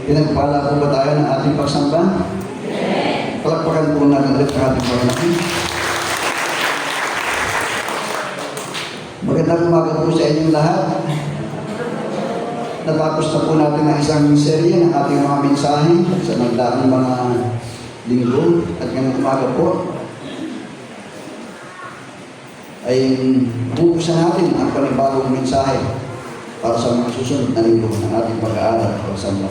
Pinagpala po ba tayo ng ating pagsamba? Palakpakan po natin ulit ang ating Panginoon. Magandang umaga po sa inyong lahat. Natapos na po natin ang isang serye ng ating mga mensahe sa nagdaang mga linggo at ngayong umaga po ay bubuksan natin ang panibagong mensahe para sa mga susunod na linggo ng ating pag-aaral at pagsamba.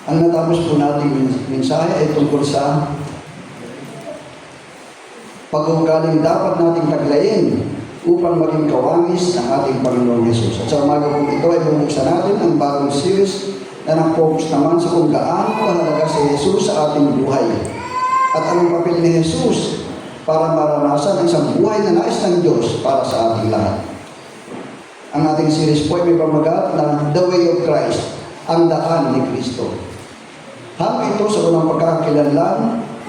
Ang natapos po nating mensahe ay tungkol sa pag-uugaling dapat nating taglayin upang maging kawangis ng ating Panginoong Hesus. At sa umaga po ito ay bubuksan natin ang bagong series na nag-focus naman sa kung gaano kahalaga si Hesus sa ating buhay at anong papel ni Hesus para maranasan ang isang buhay na nais ng Diyos para sa ating lahat. Ang ating series po ay may pamagat na The Way of Christ, ang daan ni Kristo. Hanggang ito sa unang pagkakakilanlan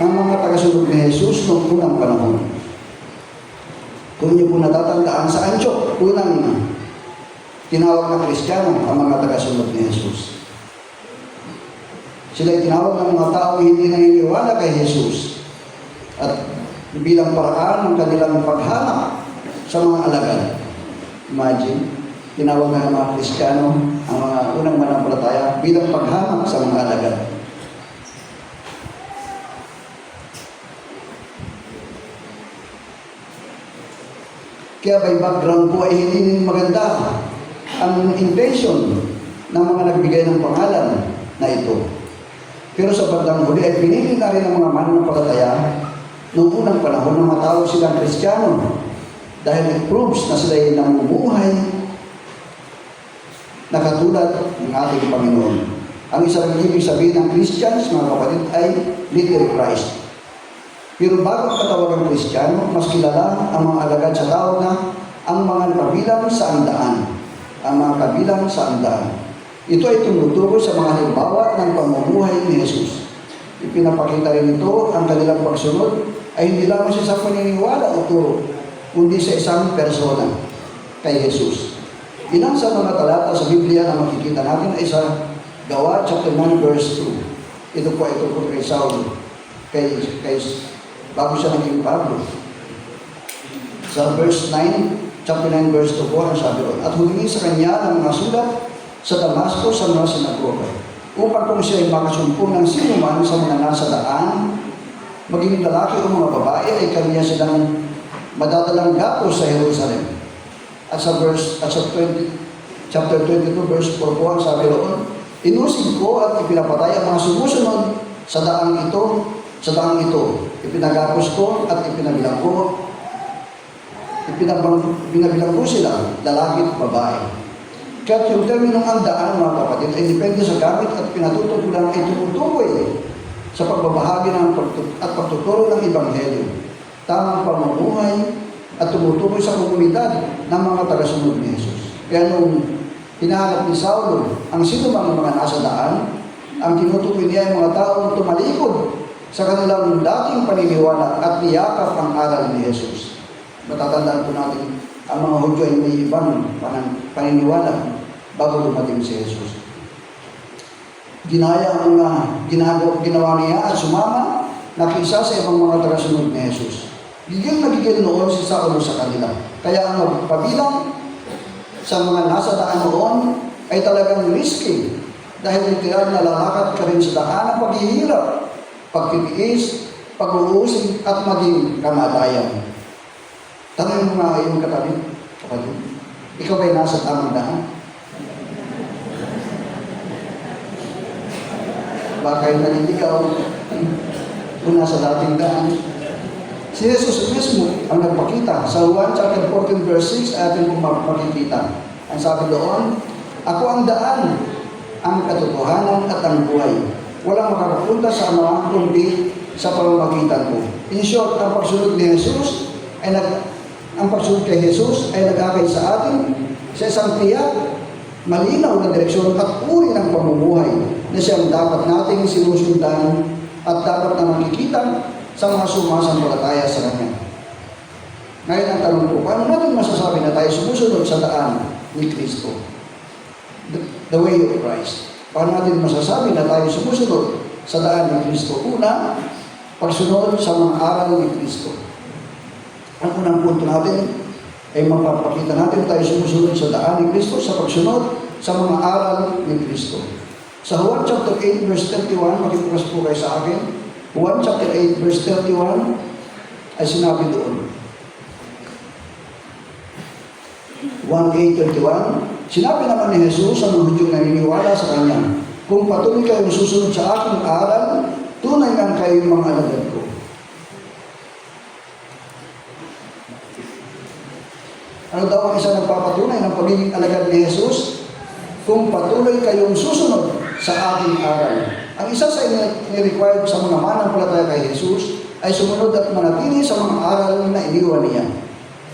ng mga tagasunod ni Hesus noong unang panahon. Kung niyo po natatandaan sa Antioch, unang tinawag ng Kristiyano ang mga tagasunod ni Hesus. Sila ay tinawag ng mga taong hindi naniniwala kay Hesus at bilang paraan ng kanilang paghanap sa mga alagad. Imagine, tinawag ng mga Kristiyano ang mga unang manampalataya bilang paghanap sa mga alagad. Kaya by background po ay hindi maganda ang intention ng mga nagbigay ng pangalan na ito. Pero sa bandang huli ay pinili na rin ng mga mananampalataya noong unang panahon na matawag silang Kristiyano dahil it proves na sila ay namumuhay na katulad ng ating Panginoon. Ang isang ibig sabihin ng Christians, mga kapatid, ay little Christ. Pero bago katawag ang Kristiyano, mas kilala ang mga alagad sa tawag na ang mga kabilang sa andaan. Ang mga kabilang sa andaan. Ito ay tumutukoy sa mga halimbawa ng pamumuhay ni Jesus. Ipinapakita rin ito ang kanilang pagsunod ay hindi lamang siya sa paniniwala o turo, kundi sa isang persona kay Jesus. Ilang sa mga talata sa Biblia na makikita natin ay sa Gawa chapter 9 verse 2. Ito po ay tungkol kay Saul, bago siya naging Pablo. Sa verse 9, chapter 9 verse 2 po, ang sabi ron, at humingi sa kanya ng mga sulat sa Damasco sa mga sinagoga, upang kung siya ay makasumpong ng sinuman sa mga nasa daan, maging lalaki o mga babae, ay kaniya silang madadalang gapos sa Jerusalem. At sa chapter 22 verse 4 po, ang sabi roon, inusig ko at ipinapatay ang mga sumusunod sa daang ito, ipinagapos ko at ipinabilang ko sila, lalaki at babae. Kaya yung terminong ang daan, mga kapatid, ay depende sa gamit at pinatutugunan ay tumutukoy sa pagbabahagi at pagtuturo ng Ebanghelyo, tamang pamumuhay at tumutukoy sa komunidad ng mga tagasunod ni Jesus. Kaya nung hinahanap ni Saulo ang sinumang mga nasa daan, ang tinutukoy niya ay mga taong tumalikod sa kanilang dating paniniwala at niyakap ang aral ni Jesus. Matatandaan po natin, ang mga Hudyo ay may ibang paniniwala bago dumating si Jesus. Ginaya ang mga ginawa niya at sumama na kisa sa ibang mga tagasunod ni Jesus. Gigil na gigil noon si Saulo sa kanila. Kaya ang magpabilang sa mga nasa daan noon ay talagang risky dahil literal na lalakad ka rin sa daan ng paghihirap, pagtitiis, pag-uusig at maging kamatayan. Tanong mo nga iyong katabi, kapatid, ikaw ba'y nasa tamang daan? Baka yung naliligaw kung nasa dating daan. Si Jesus mismo ang nagpakita. Sa Juan chapter 14 verse 6 atin kung makikita. Ang sabi doon, ako ang daan, ang katotohanan at ang buhay. Walang makakapunta sa Ama kundi sa pamamagitan ko. In short, ang pagsunod ni Jesus ay kay Jesus ay nag-akay sa atin sa isang tiyak, malinaw na direksyon at uri ng pamumuhay na siyang dapat nating sinusundan at dapat na makikita sa mga sumasampalataya sa Kanya. Ngayon ang tanong ko, paano natin masasabi na tayo sumusunod sa daan ni Kristo? The way of Christ. Paano natin masasabi na tayo sumusunod sa daan ni Kristo? Una, pagsunod sa mga aral ni Kristo. Ang unang punto natin ay mapapakita natin tayo sumusunod sa daan ni Kristo sa pagsunod sa mga aral ni Kristo. Sa Juan chapter 8 verse 31, makibukas po kayo sa akin. Juan chapter 8 verse 31 ay sinabi doon. 1:8:31, sinabi naman ni Jesus sa mga Hudyong naniniwala sa Kanya, kung patuloy kayong susunod sa aking aral, tunay lang kayong mga alagad ko. Ano daw ang isa nagpapatunay ng pagiging alagad ni Jesus? Kung patuloy kayong susunod sa aking aral. Ang isa sa ni-required sa mga manampalataya kay Jesus ay sumunod at manatili sa mga aral na iniwan niya.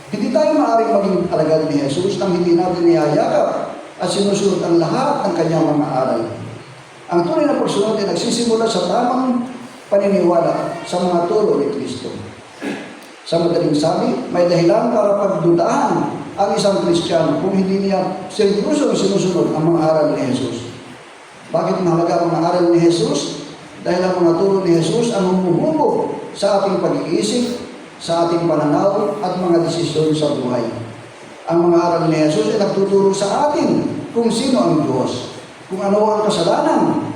Hindi tayo maaaring maging alagad ni Jesus nang hindi natin niyayakap at sinusunod ang lahat ng kanyang mga aral. Ang tunay na pagsunod ay nagsisimula sa tamang paniniwala sa mga turo ni Kristo. Sa madaling sabi, may dahilan para pagdudahan ang isang Kristiyano kung hindi niya seryoso sinusunod ang mga aral ni Jesus. Bakit mahalaga ang mga aral ni Jesus? Dahil ang mga turo ni Jesus ang humuhubog sa ating pag-iisip, sa ating pananaw at mga desisyon sa buhay. Ang mga aral ni Jesus ay nagtuturo sa atin kung sino ang Diyos, kung ano ang kasalanan,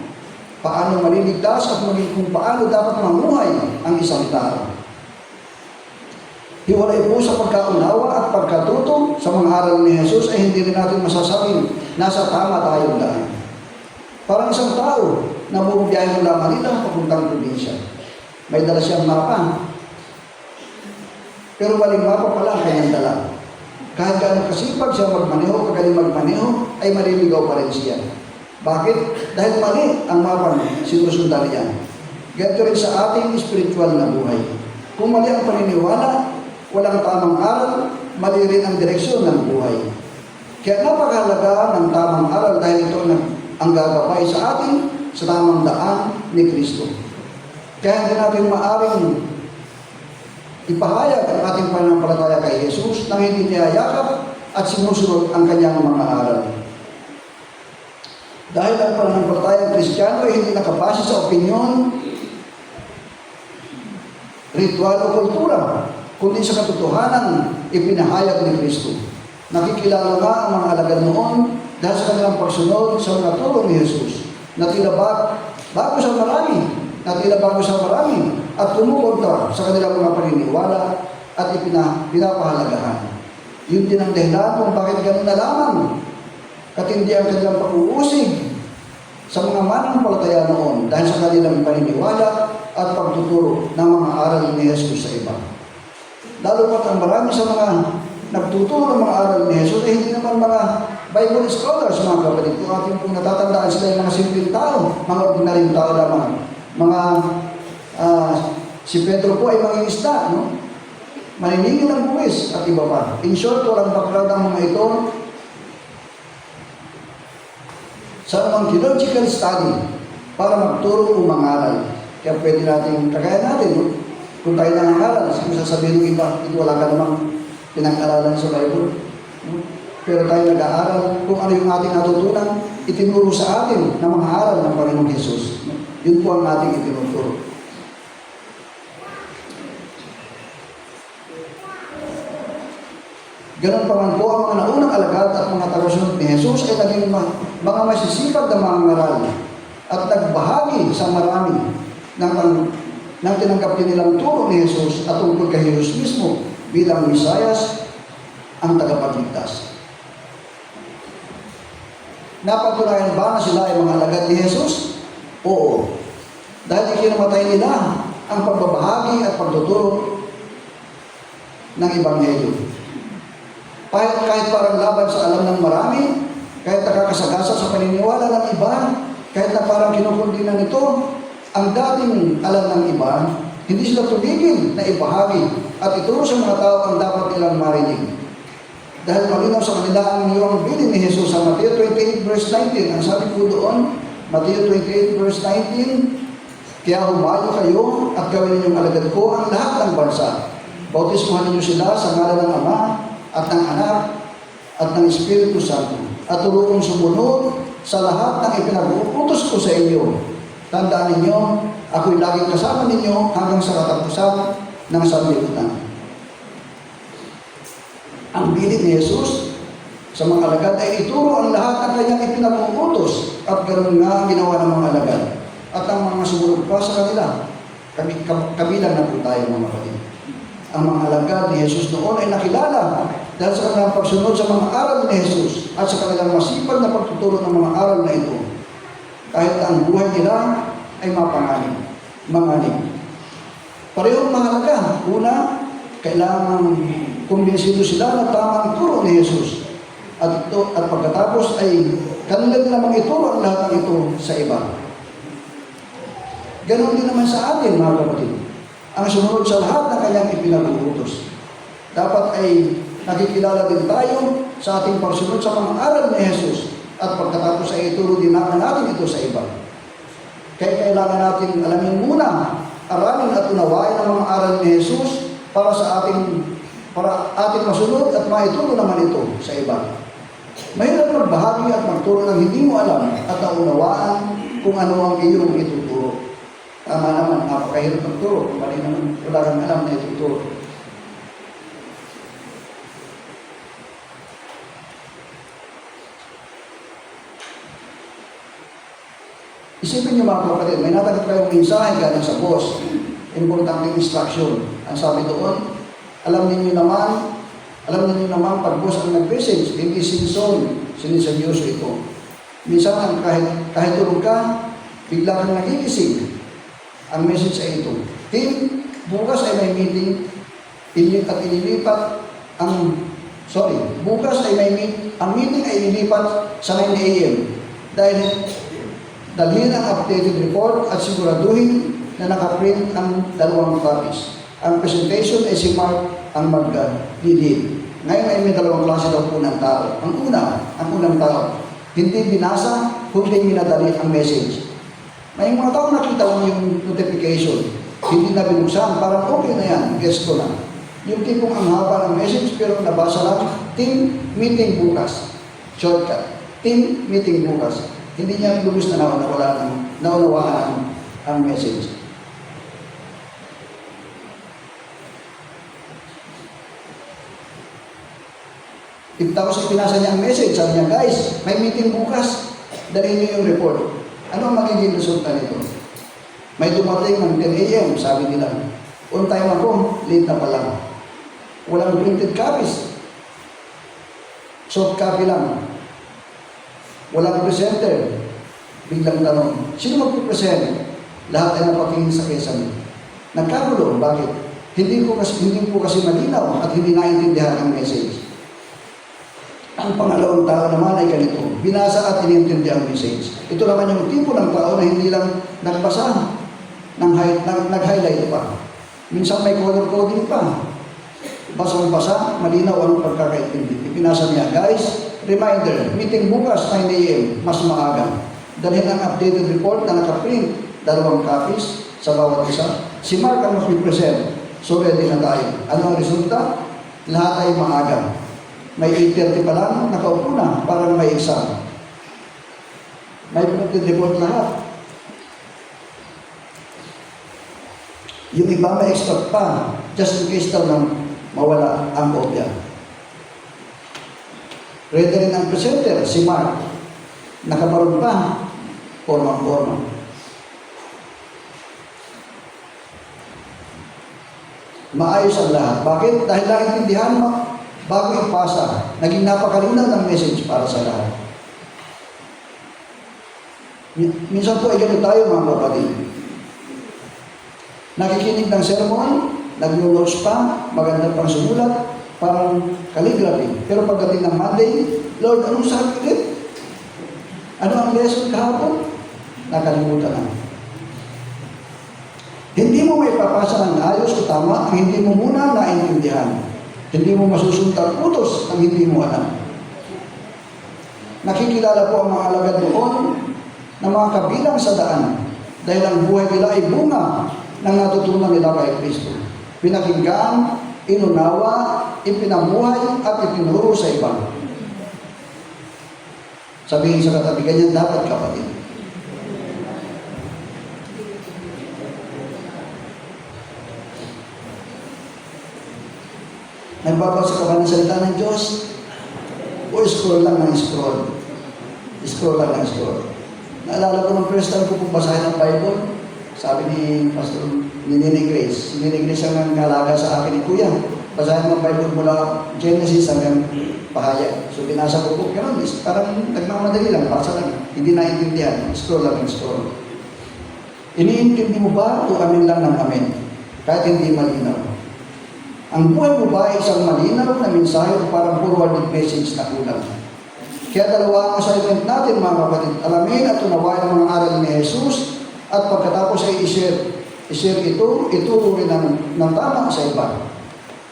paano maliligtas at maging kung paano dapat mamuhay ang isang tao. Hiwalay po sa pagkaunawa at pagkatuto sa mga aral ni Jesus ay hindi rin natin masasabing nasa tama tayong daan. Parang isang tao na bumibiyahe mula Manila papuntang probinsya. May dala siyang mapa. Pero maling mapa pala ang kanyang dala. Kahit gaano kasipag siya magmaneho, kagaling magmaneho, ay maliligaw pa rin siya. Bakit? Dahil mali ang mapa sinusundan niya. Ganito rin sa ating spiritual na buhay. Kung mali ang paniniwala, walang tamang aral, mali rin ang direksyon ng buhay. Kaya napakahalaga ng tamang aral dahil ito ang gagabay sa atin sa tamang daan ni Kristo. Kaya hindi natin maaaring ipahayag ang ating pananampalataya kay Jesus nang hindi niyayakap at sinusunod ang kanyang mga aral. Dahil ang pananampalatayang Kristiyano ay hindi nakabase sa opinyon, ritual o kultura, kundi sa katotohanan ipinahayag ni Kristo. Nakikilala nga ang mga alagad noon dahil sa kanilang pagsunod sa mga turo ni Jesus na tila bago sa marami at kumukontra sa kanilang mga paniniwala at pinapahalagahan. Yun din ang dahilan kung bakit ganun na lamang katindi ang kanilang pag-uusig sa mga manampalataya noon dahil sa kanilang paniniwala at pagtuturo ng mga aral ni Jesus sa iba. Lalo pat ang marami sa mga nagtuturo ng mga aral ni Jesus ay hindi naman mga Bible scholars, mga kapatid. Kung ating pong natatandaan sila yung mga simpleng tao, mga ordinaryong tao lamang. Si Pedro po ay mga isda, no? Maniningil ng buwis at iba pa. In short, walang background ang mga ito sa namang theological study para magturo o mangaral. Kaya pwede natin, kagaya natin, no? Kung tayo nangangaral, kung sasabihin ng iba, ito wala ka namang pinag-aralan sa Bible. No? Pero tayo nag-aaral kung ano yung ating natutunan, itinuro sa atin ng mga aral ng Panginoong Jesus. No? Yun po ang ating itinuturo. Ganun pa man po ang mga naunang alagad at mga tagasunod ni Jesus ay naging mga masisipag na mga ngaral at nagbahagi sa marami ng tinanggap nilang turo ni Jesus at tungkol kay Jesus mismo bilang Mesiyas ang tagapagligtas. Napatunayan ba na sila ay mga alagad ni Jesus? Oo. Dahil ikinamatay nila ang pagbabahagi at pagtuturo ng Ebanghelyo. Kahit parang laban sa alam ng marami, kahit nakakasagasa sa paniniwala ng iba, kahit na parang kinukundi na nito ang dating alam ng iba, hindi sila tumigil na ibahagi at ituro sa mga tao ang dapat nilang marinig. Dahil malinaw sa kanila ang iyong bilin ni Jesus sa Mateo 28 verse 19. Ang sabi po doon, Mateo 28 verse 19, kaya humayo kayo at gawin ninyong alagad ko ang lahat ng bansa. Bautismuhan ninyo sila sa ngalan ng Ama at ng Anak at ng Espiritu Santo, at turuong sumunod sa lahat ng ipinag-uutos ko sa inyo. Tandaan ninyo, ako'y laging kasama ninyo hanggang sa katapusan ng sanlibutan. Ang bilin ni Jesus sa mga alagad ay ituro ang lahat ng kanyang ipinag-uutos, at ganoon nga ang ginawa ng mga alagad. At ang mga sumunod pa sa kanila, kabilang na po tayo mga kapatid. Ang mga alagad ni Jesus noon ay nakilala dahil sa kanilang pagsunod sa mga aral ni Jesus at sa kanilang masipag na pagtuturo ng mga aral na ito. Kahit ang buhay nila ay manganib. Parehong mahalaga. Una, kailangan kumbinsido sila na tamang turo ni Jesus. At pagkatapos ay kanila namang ituro ang lahat ng ito sa iba. Ganon din naman sa atin, mga kapatid. Ang sumunod sa lahat ng kanyang ipinag-uutos. Dapat ay nakikilala din tayo sa ating pagsunod sa mga aral ni Jesus. At pagkatapos ay ituro din natin ito sa iba. Kaya kailangan natin alamin muna, aralin at unawain ang mga aral ni Jesus para ating masunod at maituro naman ito sa iba. Mahirap magbahagi at magturo ng hindi mo alam at naunawaan kung ano ang iyong ituturo. Tama naman, napakahirap magturo kung mali naman wala kang alam na ituturo. Isipin niyo mga kapatid, may natanggap kayong mensahe galing sa boss, importanteng instruction. Ang sabi doon, alam ninyo naman pag boss ang nag-message, hindi siniseryoso ito. Minsan kahit tulog ka, bigla kang nagigising. Ang message ay ito, Tim, bukas ay may meeting, ang meeting ay ilipat sa 9 a.m. Dahil dalhin ang updated report at siguraduhin na nakaprint ang 2 copies. Ang presentation ay si Mark ang mag-lead. Ngayon ay may 2 klase daw po ng tao. Ang unang tao, hindi binasa, kundi minadali ang message. May mga tao nakita lang yung notification, hindi na binuksan, parang okay na yan, guess ko na. Yung tipong ang haba ng message pero nabasa lang, team meeting bukas. Shortcut, team meeting bukas. Hindi niya lubos na naunawaan ang message. Tapos pinasa niya ang message, sabi niya, guys, may meeting bukas, dalhin niyo yung report. Ano ang magiging resulta nito? May dumating ng 10 a.m., sabi nila. On time ako, late na pala. Walang printed copies. Soft copy lang. Walang presenter. Biglang tanong, sino magpipresent? Lahat ay napatingin sa kesame. Nagkagulo, bakit? Hindi po kasi malinaw at hindi naintindihan ang message. Ang pangalawang tao naman ay ganito, binasa at inintindihan ang message. Ito naman yung tipo ng tao na hindi lang nagbasa, nag-highlight pa. Minsan may color coding pa. Basang-basa, malinaw ang pagkakaintindi. Ipinasa niya, guys, reminder, meeting bukas 9 a.m., mas maaga. Dalhin ang updated report na nakaprint, 2 copies sa bawat isa. Si Mark ang mag-present. So ready na tayo. Ano ang resulta? Lahat ay maaga. May 8:30 pa lang, nakaupo na, parang may exam. May printed report lahat. Yung iba may extra pa, just in case daw nang mawala ang kopya. Ready rin ang presenter, si Mark. Nakabarong pa, forma-forma. Maayos ang lahat. Bakit? Dahil naintindihan mo, bago ipasa, naging napakalinaw ng message para sa lahat. Minsan po ay ganito tayo mga kapatid. Nakikinig ng sermon, nag-notes pa, maganda pang sumulat, parang calligraphy. Pero pagdating ng Monday, Lord, anong sabi ulit? Ano ang lesson kahapon? Nakalimutan na. Hindi mo may papasa ng ayos o tama ang hindi mo muna naintindihan. Hindi mo masusunta utos ang hindi mo alam. Nakikilala po ang mga alagad noon na mga kabilang sa daan dahil ang buhay nila ay bunga ng natutunan nila kay Kristo. Pinakinggan, inunawa, ipinamuhay at itinuro sa iba. Sabihin sa katabi, ganyan dapat kapatid. Nagbabasa ka ba ng salita ng Diyos? O scroll lang ng scroll? Scroll lang ng scroll. Naalala ko nung first time ko pong basahin ang Bible, sabi ni Pastor, ni Nini Grace. Si Nini Grace ang nangalaga sa akin ni Kuya. Basahin mo ang Bible mula Genesis hanggang Pahaya. So binasa ko po, ganun, parang nagmamadali lang, basa lang. Hindi naintindihan, scroll lang, scroll. Iniintindi mo ba o amin lang ng amin? Kahit hindi malinaw. Ang buhay mo ba ay isang malinaw na mensahe o parang forwarded message na kulang? Kaya dalawa ang assignment natin mga kapatid, alamin at unawain ang mga aral ni Jesus at pagkatapos ay i-share ito, ituro rin ng tama sa iba.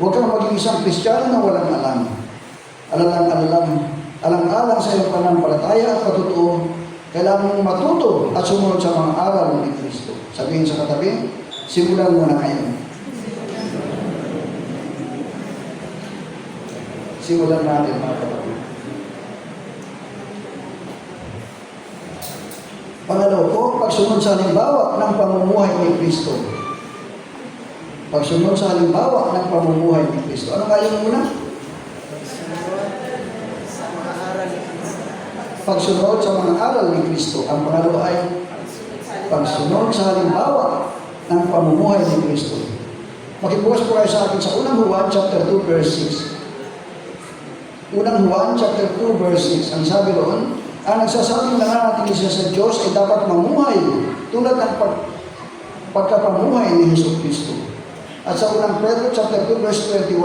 Huwag kang maging isang Kristiyano na walang alam. Alang-alang sa iyong pananampalataya at patutuo, kailangan mong matuto at sumunod sa mga aral ni Kristo. Sabihin sa katabi, simulan mo na ngayon. Simulan natin mga kapatid. Pangalawa po, pagsunod sa halimbawa ng pamumuhay ni Kristo. Pagsunod sa halimbawa ng pamumuhay ni Kristo. Ano nga yung una? Pagsunod sa mga aral ni Kristo. Ang pangalawa ay pagsunod sa halimbawa ng pamumuhay ni Kristo. Makibukas po kayo sa akin sa unang Juan chapter 2 verse 6. Unang Juan chapter 2 verse 6. Ang sabi roon, ang nagsasabing nananatili siya sa Diyos ay dapat mamuhay tulad ng pagkapamuhay ni Hesus Kristo. At sa unang Pedro chapter 2 verse 21,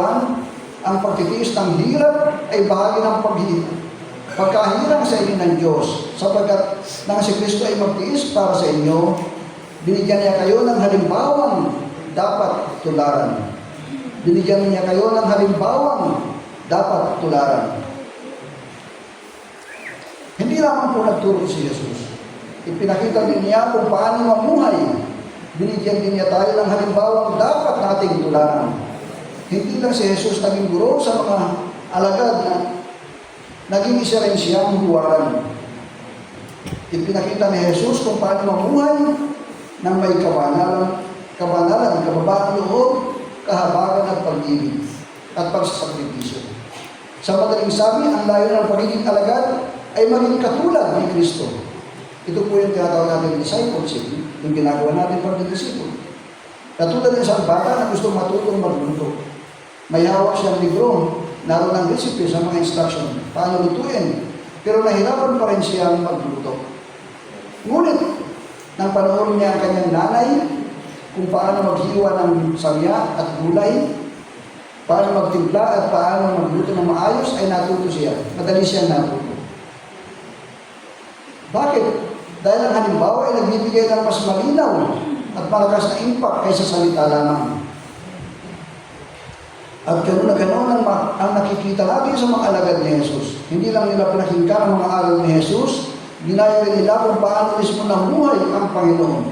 ang pagtitiis ng hirap ay bahagi ng pagkahirang sa inyo ng Diyos, sapagkat nang si Kristo ay magtiis para sa inyo, binigyan niya kayo ng halimbawang dapat tularan. Binigyan niya kayo ng halimbawang dapat tularan. Hindi lamang po nagturo si Jesus. Ipinakita din niya kung paano mamuhay. Binigyan din niya tayo ng halimbawang dapat nating tularan. Hindi lang si Jesus naging guro sa mga alagad na naging isa rin siyang huwaran. Ipinakita ni Jesus kung paano mamuhay ng may kabanalan, kababaan loob, kahabagan at pag-ibig at pagsasakripisyo. Sa madaling sabi, ang layo ng pagiging alagad ay maging katulad ni Kristo. Ito po yung tinatawag natin discipleship, yung ginagawa natin pag-disciple. Katulad ng isang bata na gusto matutong magluto. May hawak siyang libro, naroon ang recipe sa mga instruction, paano lutuin. Pero nahirapan pa rin siyang magluto. Ngunit, nang panoorin niya ang kanyang nanay, kung paano maghiwa ng samya at gulay, paano magtimpla at paano magluto ng maayos, ay natuto siya. Madali siyang natuto. Bakit? Dahil ang halimbawa ay nagbibigay ng mas malinaw at malakas na impact kaysa salita lamang. At ganoon na ganoon ang nakikita natin sa mga alagad ni Jesus. Hindi lang nila pinakinggan ang mga aral ni Jesus, ginaya rin nila kung paano mismo namuhay ang Panginoon.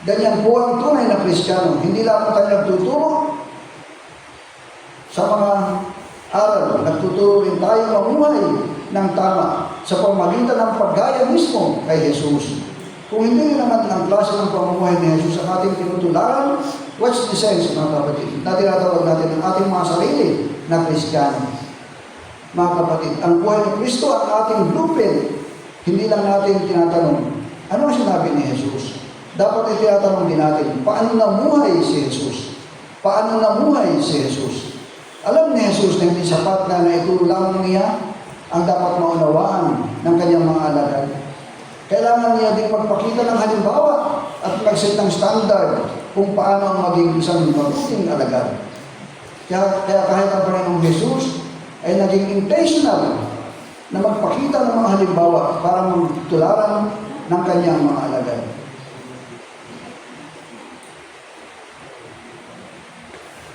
Ganyan po ang tunay na Kristiyano. Hindi lang tayo nagtuturo sa mga aral, nagtuturo rin tayo mamuhay ng tama sa pamamagitan ng paggaya mismo kay Jesus. Kung hindi naman ang klase ng pamumuhay ni Jesus ang ating tinutularan, what's the sense, mga kapatid? Na tinatawag natin ang ating mga sarili na Kristiyano. Mga kapatid, ang buhay ni Kristo at ating blueprint, hindi lang natin tinatanong, ano ang sinabi ni Jesus? Dapat ay tinatanong din natin, paano namuhay si Jesus? Paano namuhay si Jesus? Alam ni Jesus na hindi sapat na naituro lamang niya ang dapat maunawaan ng kanyang mga alagad. Kailangan niya din magpakita ng halimbawa at mag-set ng standard kung paano ang maging isang mabuting alagad. Kaya kahit ang Panginoong Jesus ay naging intentional na magpakita ng mga halimbawa para magtularan ng kanyang mga alagad.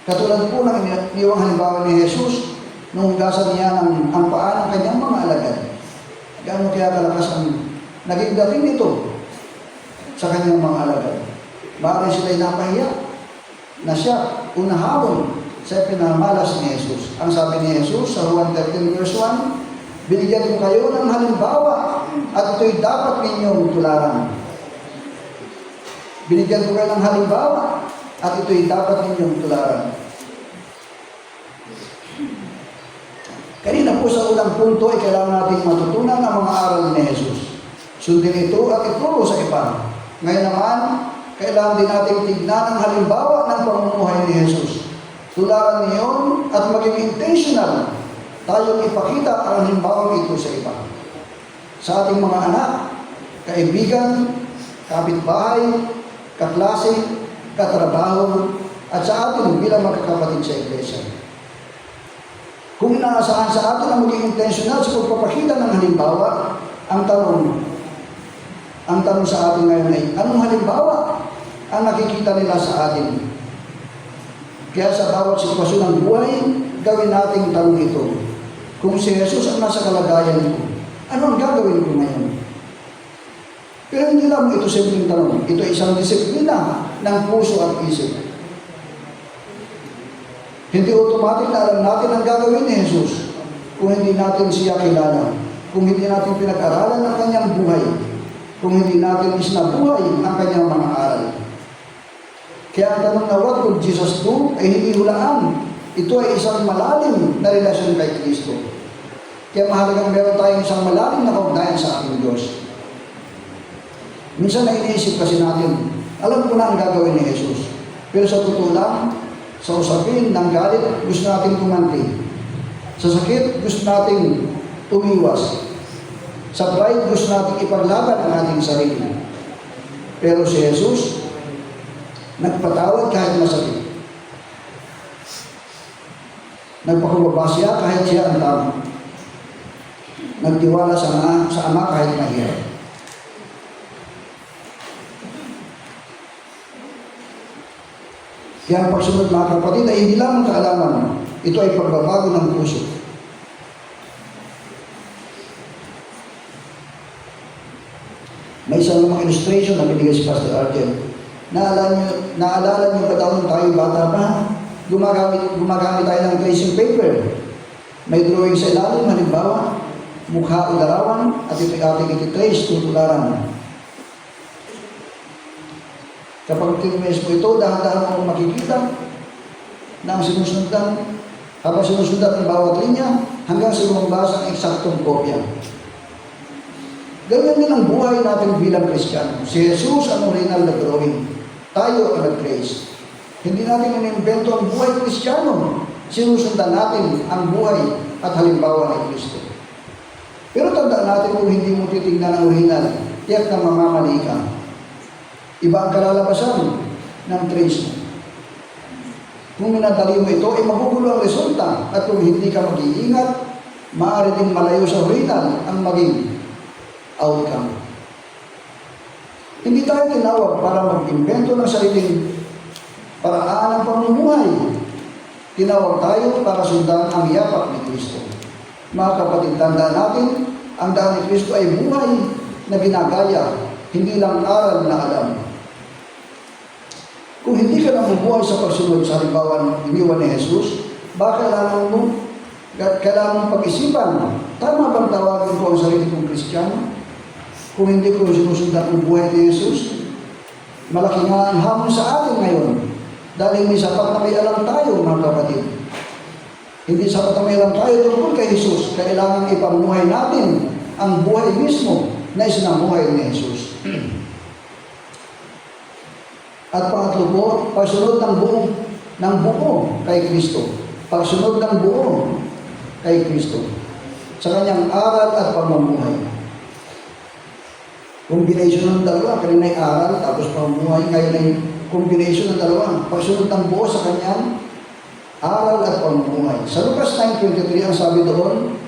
Katulad po ng iniwang halimbawa ni Jesus nung hugasan niya ang paa ng kanyang mga alagad. Gaano kaya kalakas ang naging dating nito sa kanyang mga alagad. Maaari sila'y napahiya na siya unahawon sa pinamalas ni Jesus. Ang sabi ni Jesus sa Juan 13 verse 1, Binigyan ko kayo ng halimbawa at ito'y dapat ninyong tularan. Binigyan ko kayo ng halimbawa at ito'y dapat ninyong tularan. Kanina po sa unang punto ay kailangan nating matutunan ang mga aral ni Jesus. Sundin ito at ituro sa iba. Ngayon naman, kailangan din natin tignan ang halimbawa ng pamumuhay ni Jesus. Tularan niyon at maging intentional tayong ipakita ang halimbawa ito sa iba. Sa ating mga anak, kaibigan, kapitbahay, kaklase, katrabaho, at sa atin bilang magkakapatid sa iglesia. Kung inaasahan sa atin ang maging intentional sa pagpapakita ng halimbawa, ang tanong sa atin ngayon ay, anong halimbawa ang nakikita nila sa atin? Kaya sa bawat sitwasyon ng buhay, gawin nating tanong ito. Kung si Jesus ang nasa kalagayan ko, ano ang gagawin ko ngayon? Pero hindi lang ito simpleng tanong. Ito ay isang disiplina ng puso at isip. Hindi automatic na alam natin ang gagawin ni Jesus kung hindi natin siya kilala, kung hindi natin pinag-aralan ang kanyang buhay, kung hindi natin isinabuhay ang kanyang mga aral. Kaya ang tanong na what would Jesus do ay hindi hulaan. Ito ay isang malalim na relasyon kay Kristo. Kaya mahalagang meron tayong isang malalim na kaugnayan sa ating Diyos. Minsan na iniisip kasi natin, alam ko na ang gagawin ni Jesus. Pero sa totoo lang, sa usapin ng galit, gusto natin kumanti. Sa sakit, gusto natin umiwas. Sa pride, gusto natin ipaglaban ang ating sarili. Pero si Jesus, nagpatawad kahit masakit. Nagpakumbaba siya kahit siya ang tama. Nagtiwala sa Ama kahit mahirap. Kaya ang pagsunod mga kapatid ay hindi lamang kaalaman. Ito ay pagbabago ng puso. May isang mga illustration na binigay si Pastor Arjen. Naalala niyo ba daw nung tayo bata pa? Gumagamit tayo ng tracing paper. May drawing sa ilalim, halimbawa, mukha o larawan, at ito'y ating ititrace, tutularan. Kapag tinumess mo ito, dahan-dahan mo makikita na ang sinusundan, habang sinusundan ang bawat linya, hanggang sa lumabas ang eksaktong kopya. Ganyan din ang buhay natin bilang Kristiyano. Si Jesus ang original na drawing. Tayo ang nag-trace. Hindi natin inimbento ang buhay Kristiyano. Sinusundan natin ang buhay at halimbawa ni Kristo. Pero tandaan natin kung hindi mo titignan ang original, tiyak na mamamali ka. Iba ang kalalabasan ng trace mo. Kung minadali mo ito, ay magugulo ang resulta. At kung hindi ka mag-iingat, maaari din malayo sa original ang maging outcome. Hindi tayo tinawag para mag-invento ng sariling paraan ng pamumuhay. Tinawag tayo para sundan ang yapak ni Kristo. Mga kapatid, tandaan natin, ang daan ni Kristo ay buhay na ginagaya, hindi lang aral na alam. Kung hindi ka nabubuhay sa pagsunod sa halimbawa iniwan ni Jesus, baka kailangan mong pag-isipan, tama bang tawagin ko ang sarili kong Kristiyano? Kung hindi ko sinusundan ang buhay ni Jesus, malaki nga ang hamon sa atin ngayon. Dahil hindi sapat na may alam tayo, mga kapatid. Hindi sapat na may alam tayo tungkol kay Jesus. Kailangan ipamuhay natin ang buhay mismo na isinamuhay ni Jesus. At pangatlo po, pagsunod ng buo kay Kristo. Pagsunod ng buo kay Kristo. Sa kanyang aral at pamumuhay. Combination ng dalawa, kanina ay aral, tapos pamumuhay, ngayon ay combination ng dalawa. Pagsunod ng buo sa kanyang aral at pamumuhay. Sa Lucas 9:23, ang sabi doon,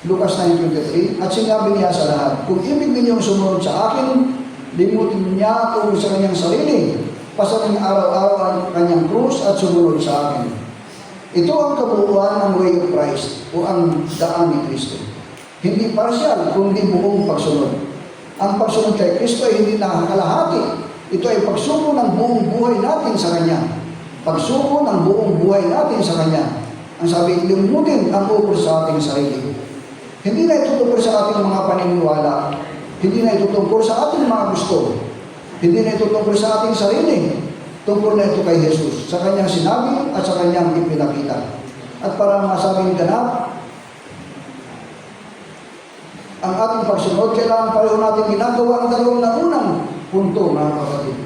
Lucas 9:23, at sinabi niya sa lahat, kung ibig ninyong sumunod sa akin, limutin niya tungkol sa kanyang sarili, pasanin araw-araw ang kanyang krus at sumunod sa akin. Ito ang kabuuan ng way of Christ o ang daan ni Kristo. Hindi partial, kundi buong pagsunod. Ang pagsunod kay Kristo ay hindi nakakalahati. Ito ay pagsuko ng buong buhay natin sa Kanya. Pagsuko ng buong buhay natin sa Kanya. Ang sabi, limutin ang ukol sa ating sarili. Hindi na ito tungkol sa ating mga paniniwala. Hindi na ito tungkol sa ating mga gusto. Hindi na ito tungkol sa ating sarili. Tungkol na ito kay Jesus, sa kanyang sinabi at sa kanyang ipinakita. At para masabing ganap, ang ating pagsunod, kailangan pareho natin ginagawa ang dalawang naunang punto, mga kapatid.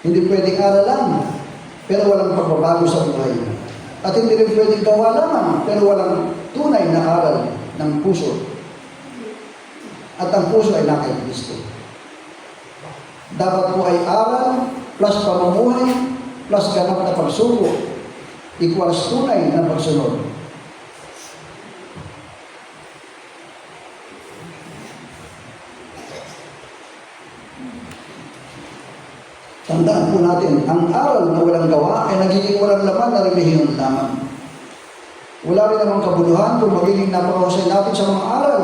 Hindi pwedeng aral lang, pero walang pagbabago sa buhay. At hindi rin pwedeng gawa lamang, pero walang tunay na aral ng puso. At ang puso ay na kay Kristo. Dapat po ay aral, plus pamumuhay, plus ganap na pagsuko, equals tunay na pagsunod. Tandaan po natin, ang aral na walang gawa ay nagiging walang laman na relihiyon lamang. Wala rin namang kabuluhan kung magiging napakahusay natin sa mga aral.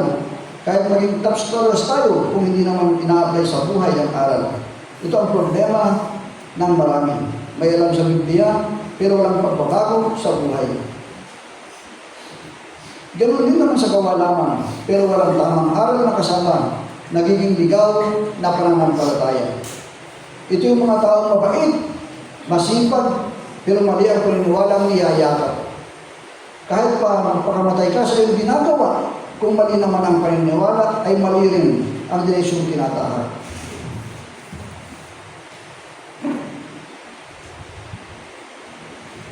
Kahit maging top scholars tayo, kung hindi naman ina-apply sa buhay ang aral. Ito ang problema ng marami. May alam sa Biblia, pero walang pagbabago sa buhay. Ganun din naman sa gawa lamang, pero walang tamang aral na kasama, nagiging ligaw na pananampalataya. Ito yung mga taong mabait, masipag, pero mali ang paniniwalang niyayakap. Kahit pa magpakamatay ka sa iyong ginagawa, kung mali naman ang paniniwala, ay mali rin ang direksyong tinatahak.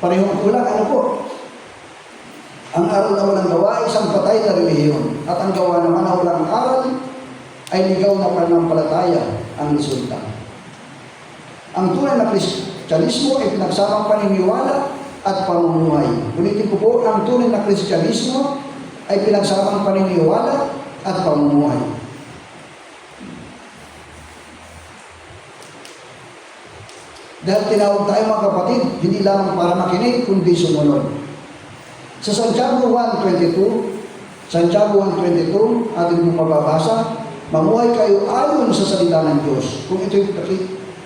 Parehong kulang, ano po? Ang aral na walang gawa ay isang patay na relihiyon. At ang gawa naman na walang aral ay ligaw na pananampalataya ang resulta. Ang tunay na Kristyanismo ay pinagsamang paniniwala at pamumuhay. Ulitin ko po, ang tunay na Kristyanismo ay pinagsamang paniniwala at pamumuhay. Dahil tinawag tayo mga kapatid, hindi lamang para makinig, kundi sumunod. Sa Santiago 1:22, ating mababasa, mamuhay kayo ayon sa salita ng Diyos. Kung ito'y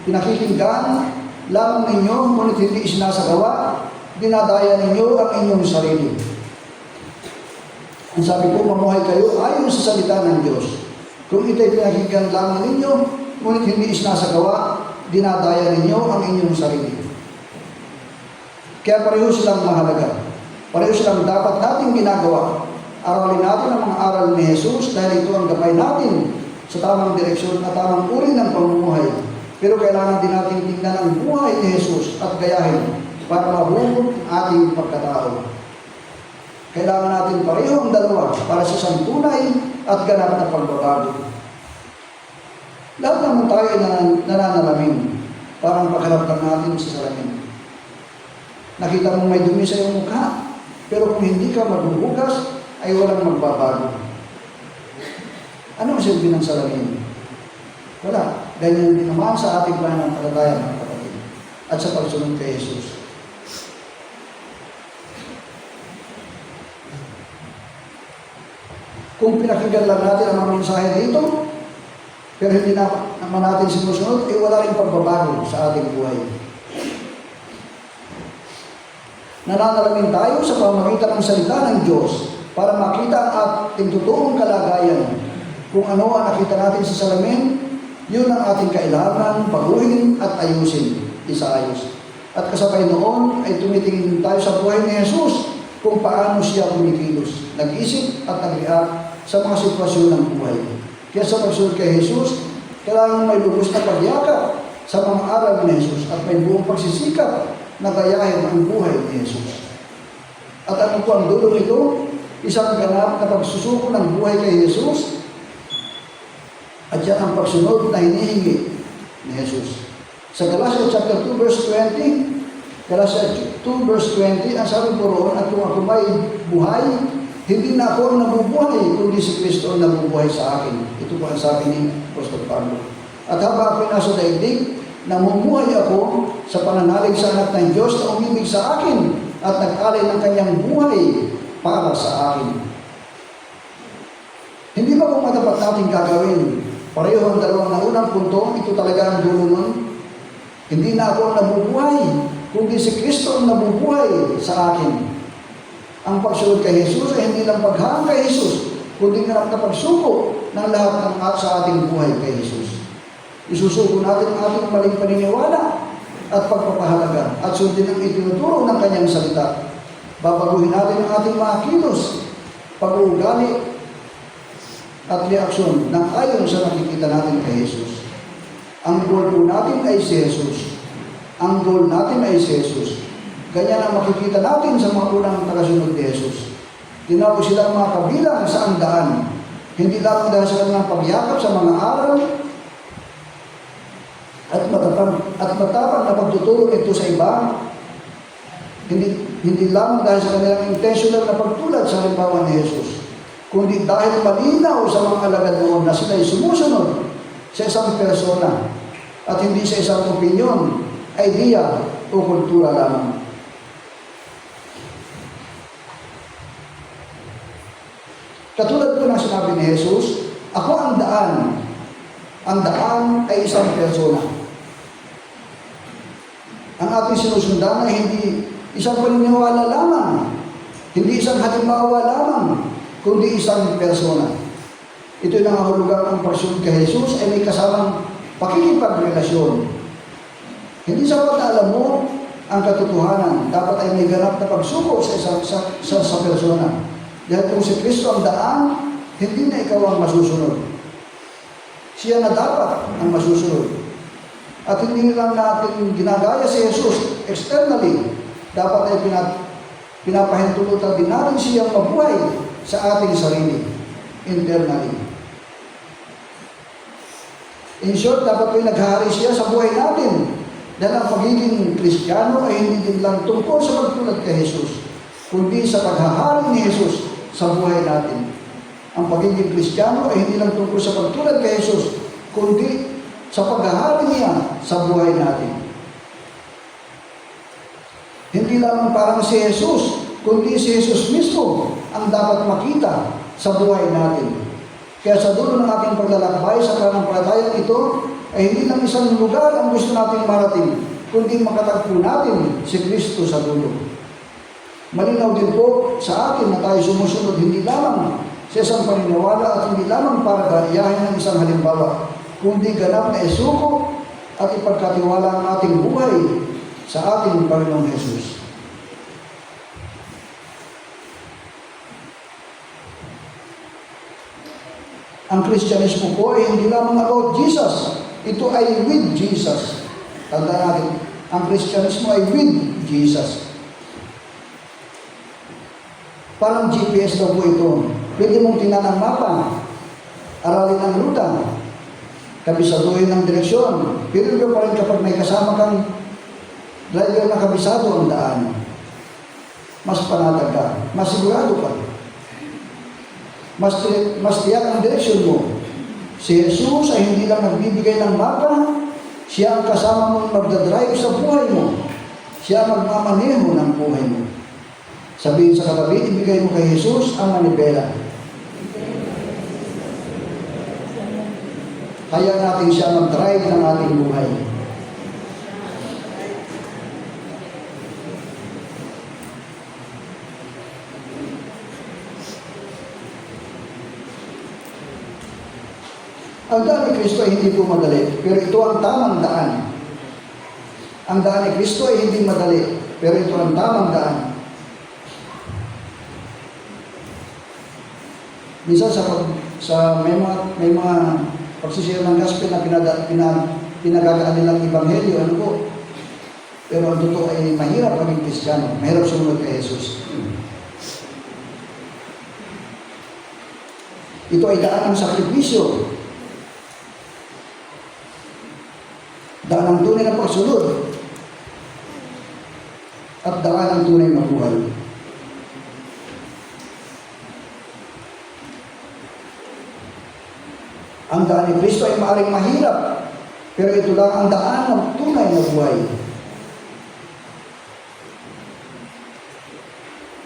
pinakikinggan lamang ninyo, ngunit hindi isinasagawa, dinadaya ninyo ang inyong sarili. Ang sabi ko, mamuhay kayo ayon sa salita ng Diyos. Kung ito'y pinakikinggan lamang ninyo, ngunit hindi isinasagawa, dinadaya ninyo ang inyong sarili. Kaya pareho silang mahalaga. Pareho silang dapat nating ginagawa. Aralin natin ang mga aral ni Jesus dahil ito ang gabay natin sa tamang direksyon at tamang uri ng pamumuhay. Pero kailangan din natin tingnan ang buhay ni Jesus at gayahin para mabuo ating pagkatao. Kailangan natin pareho ang dalawa para sa isang tunay at ganap na pagbabago. Lahat naman tayo ay nananalamin. Parang pagharap lang natin sa salamin. Nakita mo may dumi sa iyong mukha, pero kung hindi ka magbubukas, ay walang magbabago. Ano ang silbi ng salamin? Wala. Ganyan din naman sa ating pananampalataya, mga kapatid, at sa pagsunod kay Jesus. Kung pinakinggan lang natin ang mga mensahe dito, pero hindi naman natin sinusunod, eh wala rin pagbabago sa ating buhay. Nananalamin tayo sa pamamagitan ng salita ng Diyos para makita ang ating totoong kalagayan. Kung ano ang nakita natin sa salamin, yun ang ating kailangan baguhin at ayusin, isaayos. At kasabay noon ay tumitingin tayo sa buhay ni Jesus kung paano siya kumikilos, nag-isip at nag-react sa mga sitwasyon ng buhay. Kaya sa pagsunod kay Jesus, kailangan may lubos na pagyakap sa mga aral ni Jesus at may buong pagsisikap na gayahin ang buhay ni Jesus. At ano po ang dulo nito? Isang ganap na pagsusuko ng buhay kay Jesus at yan ang pagsunod na hinihingi ni Jesus. Sa Galatia chapter 2 verse 20, ang sabi po roon, at kung ako may buhay, hindi na ako ang nabubuhay, kundi si Kristo ang nabubuhay sa akin. Ito po ang sabi ni Apostol Pablo. At habang ako'y nasa daigdig, namumuhay ako sa pananalig sa anak ng Diyos na umibig sa akin at nag-alay ng kanyang buhay para sa akin. Hindi ba kung madapat natin gagawin Pareho ang dalawang naunang punto, ito talaga ang dulo nun. Hindi na ako ang nabubuhay, kundi si Kristo ang nabubuhay sa akin. Ang pagsunod kay Jesus ay hindi lang paghahang kay Jesus, kundi nga ang pagsuko ng lahat ng sa ating buhay kay Jesus. Isusuko natin ang ating maling paniniwala at pagpapahalaga at sundin ang itinuturo ng kanyang salita. Babaguhin natin ang ating mga kilos, pag-uugali at reaksyon ng ayon sa nakikita natin kay Jesus. Ang goal po natin ay si Jesus. Ang goal natin ay si Jesus. Ganyan ang makikita natin sa mga unang tagasunod ni Jesus. Tinawag silang mga kabilang sa andaan. Hindi lamang dahil sa kanilang pagyakap sa mga aral at matapang na pagtutulong ito sa iba. Hindi lamang dahil sa kanilang intentional na pagtulad sa halimbawa ni Jesus, kundi dahil malinaw sa mga alagad noon na sila'y sumusunod sa isang persona at hindi sa isang opinyon, idea o kultura lamang. Katulad po ng sinabi ni Jesus, ako ang daan. Ang daan ay isang persona. Ang ating sinusundan ay hindi isang paniniwala lamang, hindi isang halimbawa lamang, kundi isang persona. Ito na ang hulugan ng pagsunod kay Jesus ay may kasamang pakikipagrelasyon. Hindi sapat na alam mo ang katotohanan, dapat ay may ganap na pagsuko sa persona. Dahil kung si Kristo ang daan, hindi na ikaw ang masusunod. Siya na dapat ang masusunod. At hindi lang natin ginagaya si Jesus externally, dapat ay pinapahintulutan din natin siyang mabuhay sa ating sarili, internally. In short, dapat ay naghahari siya sa buhay natin. Dahil ang pagiging Kristiyano ay hindi din lang tungkol sa pagtulad kay Jesus, kundi sa paghahari ni Jesus sa buhay natin. Ang pagiging Kristiyano ay hindi lang tungkol sa pagtulad kay Jesus, kundi sa paghahari niya sa buhay natin. Hindi lamang parang si Jesus, kundi si Jesus mismo ang dapat makita sa buhay natin. Kaya sa dulo ng ating paglalakbay sa pananampalatayang ito, ay hindi lang isang lugar ang gusto nating marating, kundi makatagpo natin si Kristo sa dulo. Malinaw din po sa atin na tayo sumusunod hindi lamang sa isang paniniwala at hindi lamang para gayahin ng isang halimbawa, kundi ganap na isuko at ipagkatiwala ang ating buhay sa ating Panginoong Jesus. Ang Kristyanismo po ay hindi lamang about Jesus. Ito ay with Jesus. Tandaan natin, ang Kristyanismo ay with Jesus. Parang GPS daw po ito. Pwede mong tingnan ang mapa, aralin ang ruta, kabisaduhin ang direksyon. Pero pa rin kapag may kasama kang driver na kabisado ang daan, mas panatag ka, mas sigurado ka. Mas tiyak ang direksyon mo. Si Jesus ay hindi lang nagbibigay ng mapa, siya ang kasama mong magdadrive sa buhay mo. Siya ang magmamaneho ng buhay mo. Sabihin sa katabi, ibigay mo kay Jesus ang manibela. Kaya natin siya mag-drive ng ating buhay. Ang daan ni Kristo ay hindi po madali, pero ito ang tamang daan. Ang daan ni Kristo ay hindi madali, pero ito ang tamang daan. Minsan may mga pagsisira ng gospel na pinagagaan nilang ebanghelyo, ano po? Pero ang totoo ay mahirap maging Kristiyano, mahirap sumunod kay Jesus. Ito ay daan ng sakripisyo. Daan ng tunay na pagsunod. At daan ng tunay na buhay. Ang daan ni Kristo ay maaaring mahirap, pero ito lang ang daan ng tunay na buhay.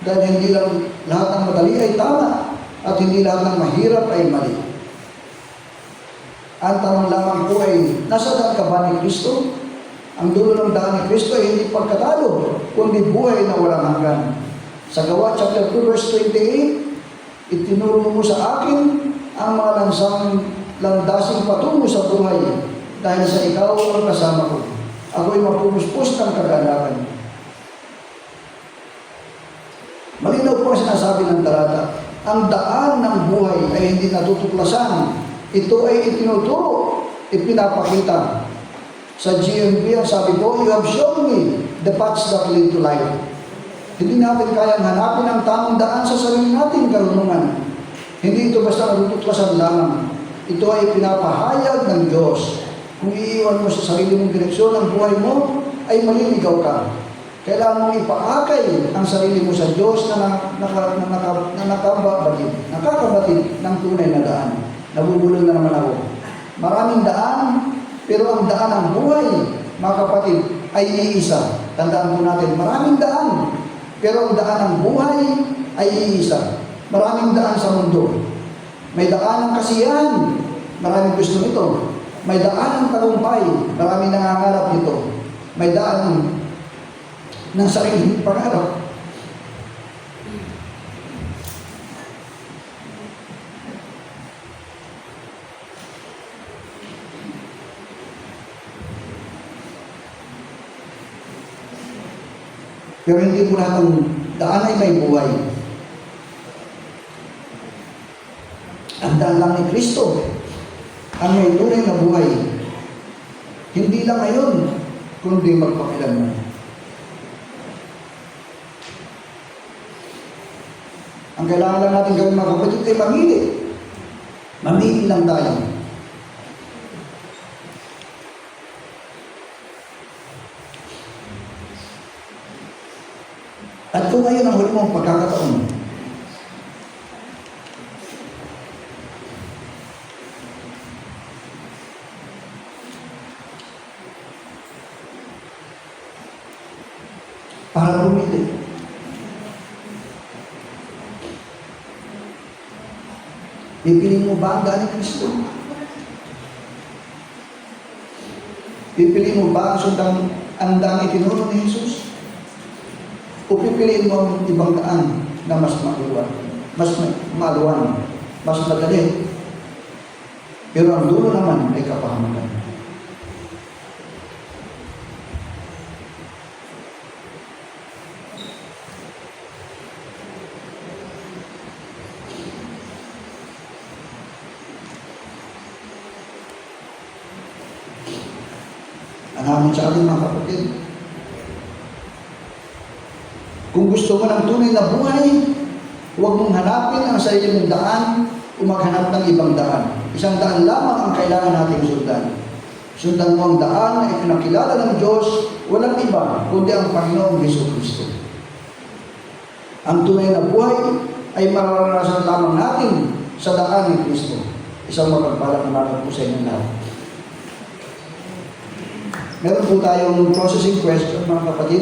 Dahil hindi lang lahat ng madali ay tama, at hindi lahat ng mahirap ay mali. Ang tanong lamang po ay, nasa daan ka ba ni Kristo? Ang dulo ng daan ni Kristo ay hindi pagkatalo, kundi buhay na walang hanggan. Sa Gawa chapter 2 verse 28, itinuro mo sa akin ang mga lansang landasing patungo sa buhay dahil sa ikaw ang kasama ko. Ako'y mapupuspos ng kagalakan. Malinaw po ang sinasabi ng talata. Ang daan ng buhay ay hindi natutuklasan. Ito ay itinuturo, ipinapakita. Sa GMB, ang sabi ko, you have shown me the paths that lead to life. Hindi natin kayang hanapin ang tamang daan sa sarili nating karunungan. Hindi ito basta natutuklasan lamang. Ito ay pinapahayag ng Diyos. Kung iiwan mo sa sarili mong direksyon ang buhay mo, ay maliligaw ka. Kailangan mong ipaakay ang sarili mo sa Diyos na nakakabatid ng tunay na daan. Nabubulol na naman ako. Maraming daan, pero ang daan ng buhay, mga kapatid, ay iisa. Tandaan po natin, maraming daan, pero ang daan ng buhay ay iisa. Maraming daan sa mundo. May daan ng kasiyahan, maraming gusto nito. May daan ng tagumpay, maraming nangangarap nito. May daan ng sariling pangarap. Pero hindi po lahat ng daan ay may buhay. Ang daan lang ni Kristo ang may tunay na buhay. Hindi lang ngayon, kundi magpakilanman. Ang kailangan lang natin gawin mga kapatid ay mamili. Mamili lang tayo. At kung ngayon ang huli mong pagkakataon, para pumili. Pipiliin mo ba ang daan ni Kristo? Pipiliin mo ba ang daan itinuro ni Jesus? O pipiliin mo ang ibang daan na mas maluwan, mas madali? Pero ang dulo naman ay kapahamakan. Namin sa ating mga kapatid. Kung gusto mo ng tunay na buhay, huwag mong hanapin ang sarili mong daan o maghanap ng ibang daan. Isang daan lamang ang kailangan nating sundan. Sundan mo ang daan na ipinakilala ng Diyos, walang iba, kundi ang Panginoong Jesucristo. Ang tunay na buhay ay mararanasan lamang natin sa daan ni Kristo. Isang mapagpalang umaga po sa inyo lahat. Meron po tayong processing question, mga kapatid.